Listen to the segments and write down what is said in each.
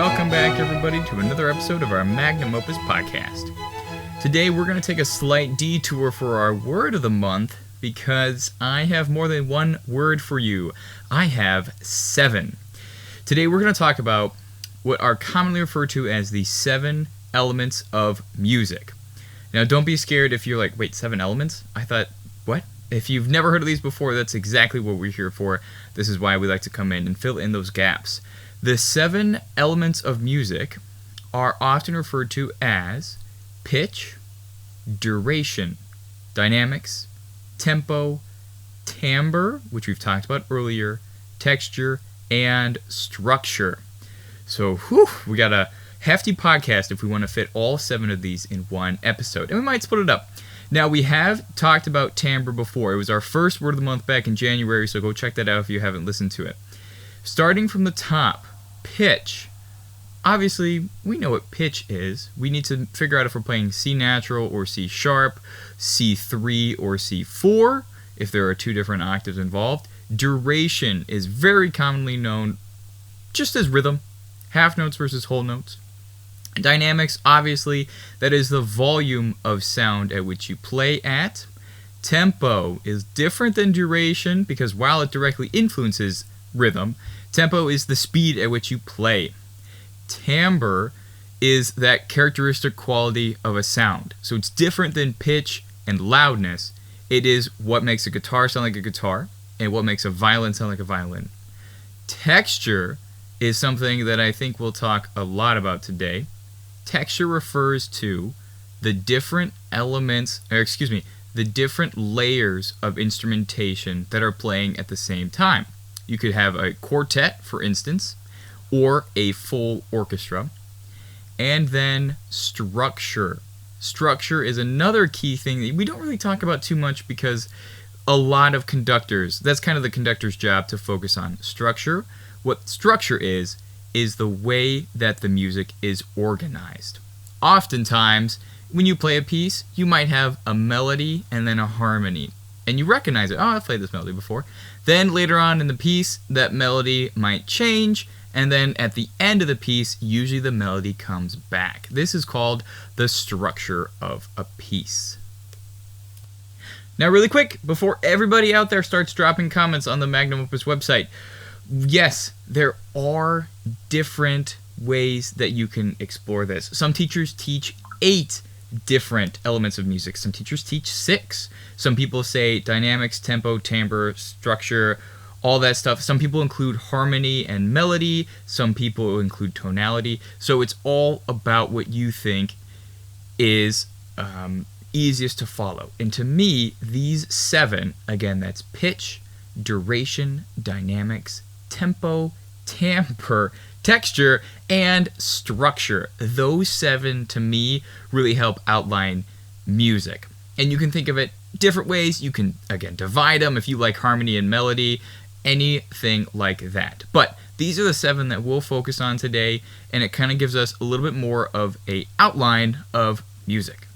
welcome back everybody to another episode of our Magnum OPUS Podcast. Today we're going to take a slight detour for our word of the month because I have more than one word for you. I have 7. Today we're going to talk about what are commonly referred to as the 7 elements of music. Now don't be scared if you're like, wait, 7 elements? I thought, what? If you've never heard of these before, that's exactly what we're here for. This is why we like to come in and fill in those gaps. The 7 elements of music are often referred to as pitch, duration, dynamics, tempo, timbre, which we've talked about earlier, texture, and structure. So, we got a hefty podcast if we want to fit all 7 of these in one episode. And we might split it up. Now, we have talked about timbre before. It was our first word of the month back in January, so go check that out if you haven't listened to it. Starting from the top, pitch. Obviously, we know what pitch is. We need to figure out if we're playing C natural or C sharp, C3 or C4, if there are 2 different octaves involved. Duration is very commonly known just as rhythm, half notes versus whole notes. Dynamics, obviously, that is the volume of sound at which you play at. Tempo is different than duration because while it directly influences rhythm, tempo is the speed at which you play. Timbre is that characteristic quality of a sound. So it's different than pitch and loudness. It is what makes a guitar sound like a guitar and what makes a violin sound like a violin. Texture is something that I think we'll talk a lot about today. Texture refers to the different the different layers of instrumentation that are playing at the same time. You could have a quartet, for instance, or a full orchestra. And then structure. Structure is another key thing that we don't really talk about too much because a lot of conductors, that's kind of the conductor's job to focus on structure. What structure is the way that the music is organized. Oftentimes, when you play a piece, you might have a melody and then a harmony. And you recognize it. Oh, I've played this melody before. Then later on in the piece, that melody might change. And then at the end of the piece, usually the melody comes back. This is called the structure of a piece. Now really quick, before everybody out there starts dropping comments on the Magnum OPUS website, yes, there are different ways that you can explore this. Some teachers teach 8 different elements of music. Some teachers teach 6. Some people say dynamics, tempo, timbre, structure, all that stuff. Some people include harmony and melody. Some people include tonality. So it's all about what you think is easiest to follow. And to me, these 7, again, that's pitch, duration, dynamics, tempo, timbre, texture, and structure. Those 7 to me really help outline music. And you can think of it different ways. You can, again, divide them if you like harmony and melody, anything like that. But these are the 7 that we'll focus on today, and it kind of gives us a little bit more of an outline of music.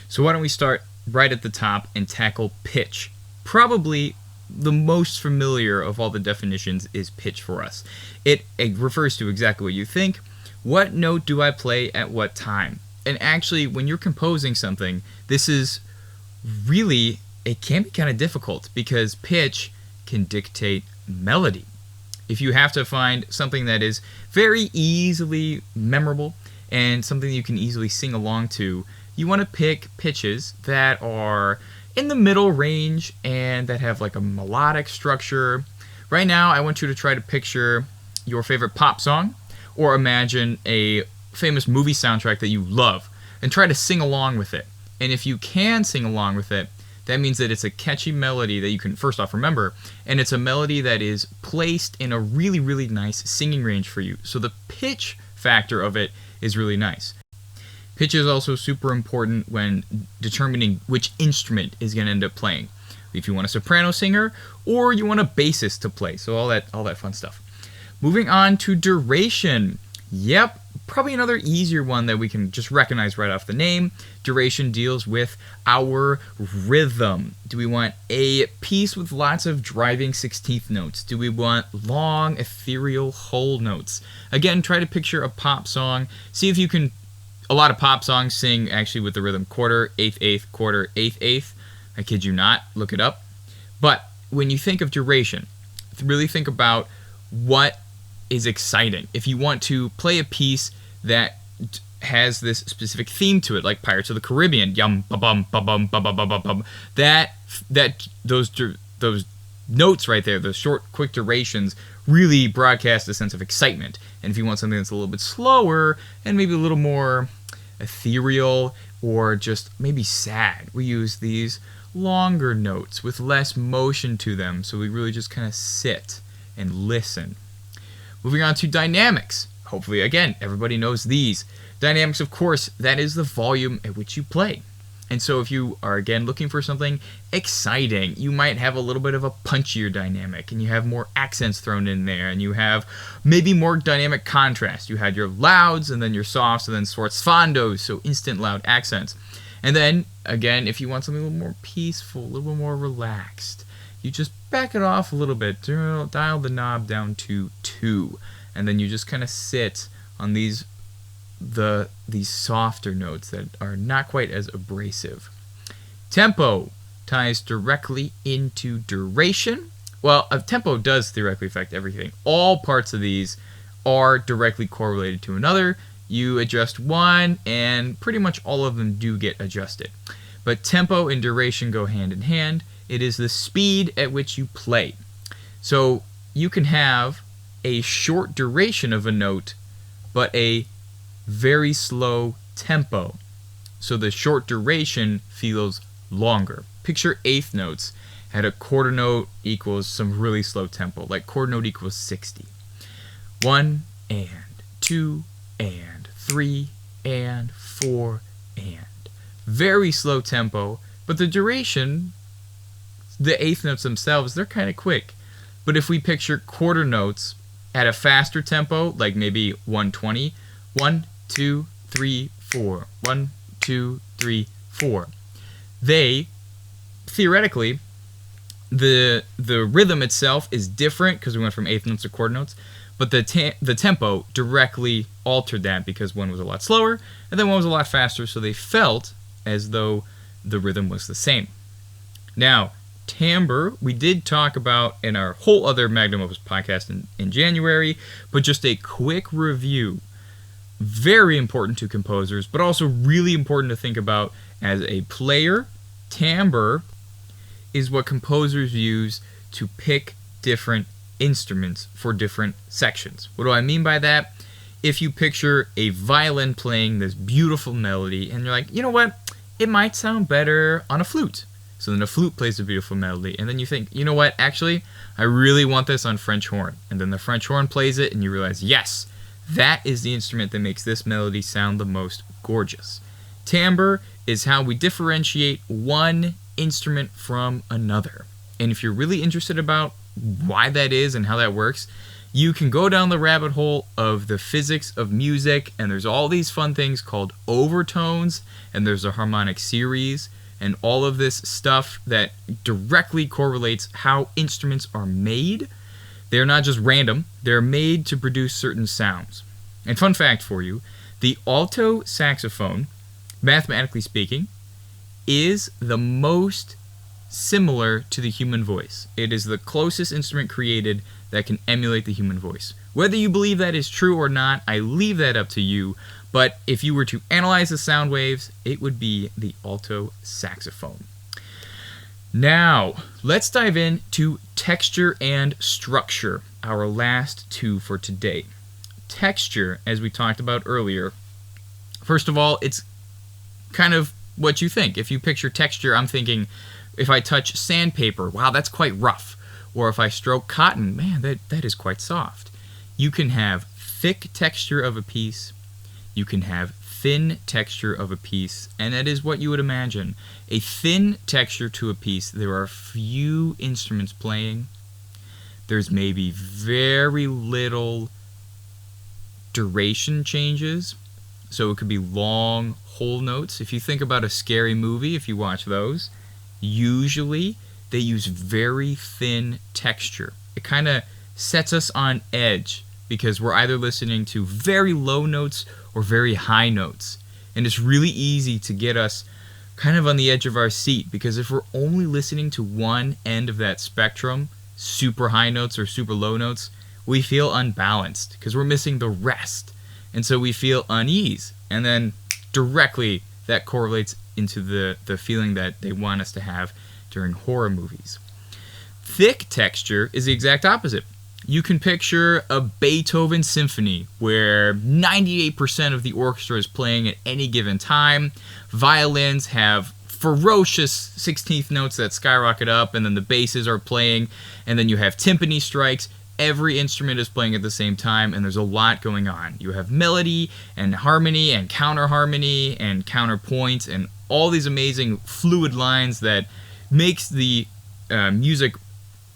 So why don't we start right at the top and tackle pitch. Probably the most familiar of all the definitions is pitch for us. It refers to exactly what you think. What note do I play at what time? And actually, when you're composing something, this is really, it can be kind of difficult because pitch can dictate melody. If you have to find something that is very easily memorable and something you can easily sing along to, you want to pick pitches that are in the middle range and that have like a melodic structure. Right now, I want you to try to picture your favorite pop song or imagine a famous movie soundtrack that you love and try to sing along with it. And if you can sing along with it, that means that it's a catchy melody that you can first off remember, and it's a melody that is placed in a really, really nice singing range for you. So the pitch factor of it is really nice. Pitch is also super important when determining which instrument is going to end up playing. If you want a soprano singer or you want a bassist to play. So all that fun stuff. Moving on to duration. Yep, probably another easier one that we can just recognize right off the name. Duration deals with our rhythm. Do we want a piece with lots of driving 16th notes? Do we want long, ethereal whole notes? Again, try to picture a pop song. See if you can. A lot of pop songs sing actually with the rhythm quarter, eighth, eighth, quarter, eighth, eighth. I kid you not. Look it up. But when you think of duration, really think about what is exciting. If you want to play a piece that has this specific theme to it, like Pirates of the Caribbean, yum ba bum ba bum ba ba ba ba bum, those notes right there, those short, quick durations, really broadcast a sense of excitement. And if you want something that's a little bit slower and maybe a little more ethereal or just maybe sad, we use these longer notes with less motion to them, so we really just kind of sit and listen. Moving on to dynamics. Hopefully, again, everybody knows these. Dynamics, of course, that is the volume at which you play. And so if you are, again, looking for something exciting, you might have a little bit of a punchier dynamic, and you have more accents thrown in there, and you have maybe more dynamic contrast. You had your louds, and then your softs, and then sforzandos, so instant loud accents. And then, again, if you want something a little more peaceful, a little more relaxed, you just back it off a little bit, dial the knob down to 2, and then you just kind of sit on these softer notes that are not quite as abrasive. Tempo ties directly into duration. Well, tempo does theoretically affect everything. All parts of these are directly correlated to another. You adjust one, and pretty much all of them do get adjusted. But tempo and duration go hand in hand. It is the speed at which you play. So you can have a short duration of a note, but a very slow tempo. So the short duration feels longer. Picture eighth notes at a quarter note equals some really slow tempo, like quarter note equals 60. 1 and 2 and 3 and 4 and. Very slow tempo, but the duration, the eighth notes themselves, they're kind of quick. But if we picture quarter notes at a faster tempo, like maybe 120, 1, 2, 3, 4, 1, 2, 3, 4. They, theoretically, the rhythm itself is different because we went from eighth notes to quarter notes, but the tempo directly altered that because one was a lot slower and then one was a lot faster, so they felt as though the rhythm was the same. Now, timbre, we did talk about in our whole other Magnum OPUS podcast in January, but just a quick review. Very important to composers, but also really important to think about as a player. Timbre is what composers use to pick different instruments for different sections. What do I mean by that? If you picture a violin playing this beautiful melody, and you're like, you know what? It might sound better on a flute. So then a flute plays a beautiful melody, and then you think, you know what? Actually, I really want this on French horn. And then the French horn plays it, and you realize, yes, that is the instrument that makes this melody sound the most gorgeous. Timbre is how we differentiate one instrument from another. And if you're really interested about why that is and how that works, you can go down the rabbit hole of the physics of music, and there's all these fun things called overtones, and there's a harmonic series, and all of this stuff that directly correlates how instruments are made. They're not just random, they're made to produce certain sounds. And fun fact for you, the alto saxophone, mathematically speaking, is the most similar to the human voice. It is the closest instrument created that can emulate the human voice. Whether you believe that is true or not, I leave that up to you, but if you were to analyze the sound waves, it would be the alto saxophone. Now, let's dive into texture and structure, our last two for today. Texture, as we talked about earlier, first of all, it's kind of what you think. If you picture texture, I'm thinking, if I touch sandpaper, wow, that's quite rough. Or if I stroke cotton, man, that is quite soft. You can have thick texture of a piece, you can have thin texture of a piece, and that is what you would imagine. A thin texture to a piece, there are few instruments playing. There's maybe very little duration changes. So it could be long, whole notes. If you think about a scary movie, if you watch those, usually they use very thin texture. It kind of sets us on edge because we're either listening to very low notes or very high notes. And it's really easy to get us kind of on the edge of our seat, because if we're only listening to one end of that spectrum, super high notes or super low notes, we feel unbalanced because we're missing the rest. And so we feel unease. And then directly that correlates into the feeling that they want us to have during horror movies. Thick texture is the exact opposite. You can picture a Beethoven symphony where 98% of the orchestra is playing at any given time. Violins have ferocious 16th notes that skyrocket up, and then the basses are playing, and then you have timpani strikes. Every instrument is playing at the same time, and there's a lot going on. You have melody and harmony and counter harmony and counterpoint and all these amazing fluid lines that makes the music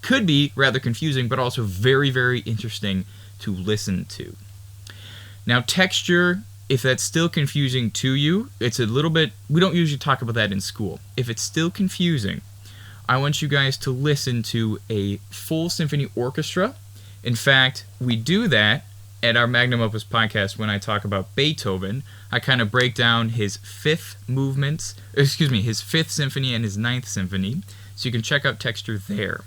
could be rather confusing, but also very, very interesting to listen to. Now, texture, if that's still confusing to you, it's a little bit, we don't usually talk about that in school. If it's still confusing, I want you guys to listen to a full symphony orchestra. In fact, we do that at our Magnum OPUS podcast when I talk about Beethoven. I kind of break down his fifth symphony and his ninth symphony, so you can check out texture there.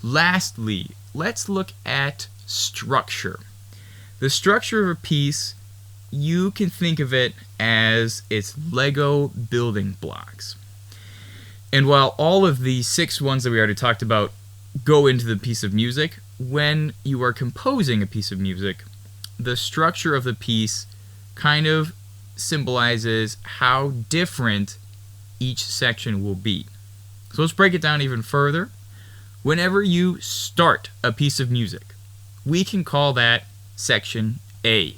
Lastly, let's look at structure. The structure of a piece, you can think of it as its Lego building blocks. And while all of the 6 ones that we already talked about go into the piece of music, when you are composing a piece of music, the structure of the piece kind of symbolizes how different each section will be. So let's break it down even further. Whenever you start a piece of music, we can call that section A.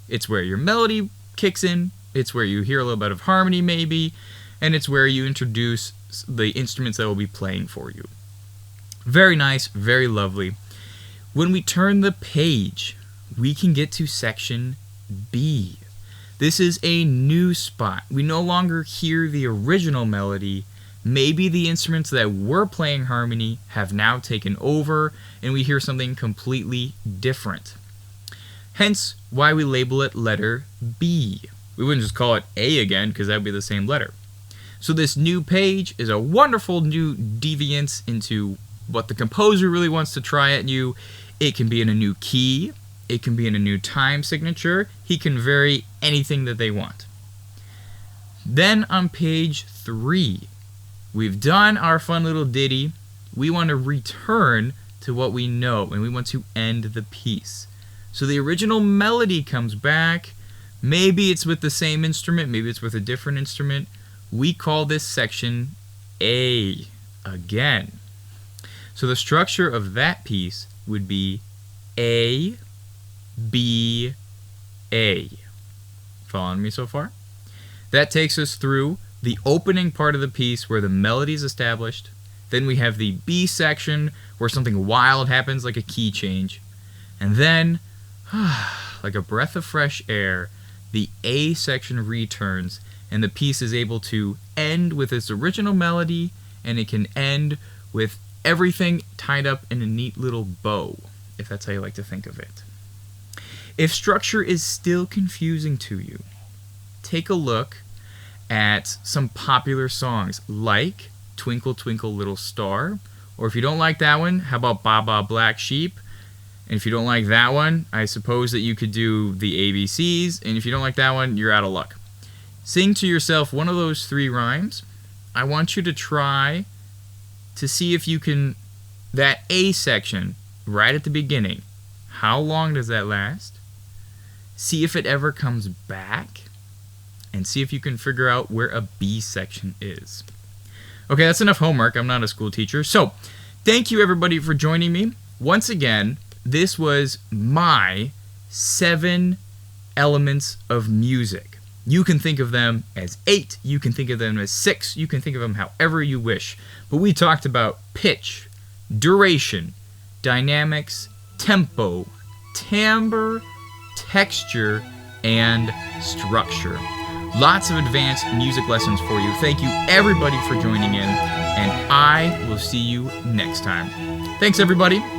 It's where your melody kicks in, it's where you hear a little bit of harmony maybe, and it's where you introduce the instruments that will be playing for you. Very nice, very lovely. When we turn the page, we can get to section B. This is a new spot. We no longer hear the original melody. Maybe the instruments that were playing harmony have now taken over, and we hear something completely different. Hence, why we label it letter B. We wouldn't just call it A again, because that would be the same letter. So this new page is a wonderful new deviance into what the composer really wants to try at you. It can be in a new key. It can be in a new time signature. He can vary anything that they want. Then on page 3, we've done our fun little ditty. We want to return to what we know, and we want to end the piece. So the original melody comes back. Maybe it's with the same instrument. Maybe it's with a different instrument. We call this section A again. So the structure of that piece would be A, B, A. Following me so far? That takes us through the opening part of the piece where the melody is established. Then we have the B section where something wild happens, like a key change. And then, like a breath of fresh air, the A section returns, and the piece is able to end with its original melody, and it can end with everything tied up in a neat little bow, if that's how you like to think of it. If structure is still confusing to you, take a look at some popular songs like Twinkle Twinkle Little Star, or if you don't like that one, how about Ba Ba Black Sheep? And if you don't like that one, I suppose that you could do the ABCs, and if you don't like that one, you're out of luck. Sing to yourself one of those 3 rhymes. I want you to try to see if you can, that A section right at the beginning, how long does that last? See if it ever comes back, and see if you can figure out where a B section is. Okay, that's enough homework. I'm not a school teacher. So, thank you everybody for joining me. Once again, this was my 7 elements of music. You can think of them as 8, you can think of them as 6, you can think of them however you wish. But we talked about pitch, duration, dynamics, tempo, timbre, texture, and structure. Lots of advanced music lessons for you. Thank you everybody for joining in, and I will see you next time. Thanks everybody.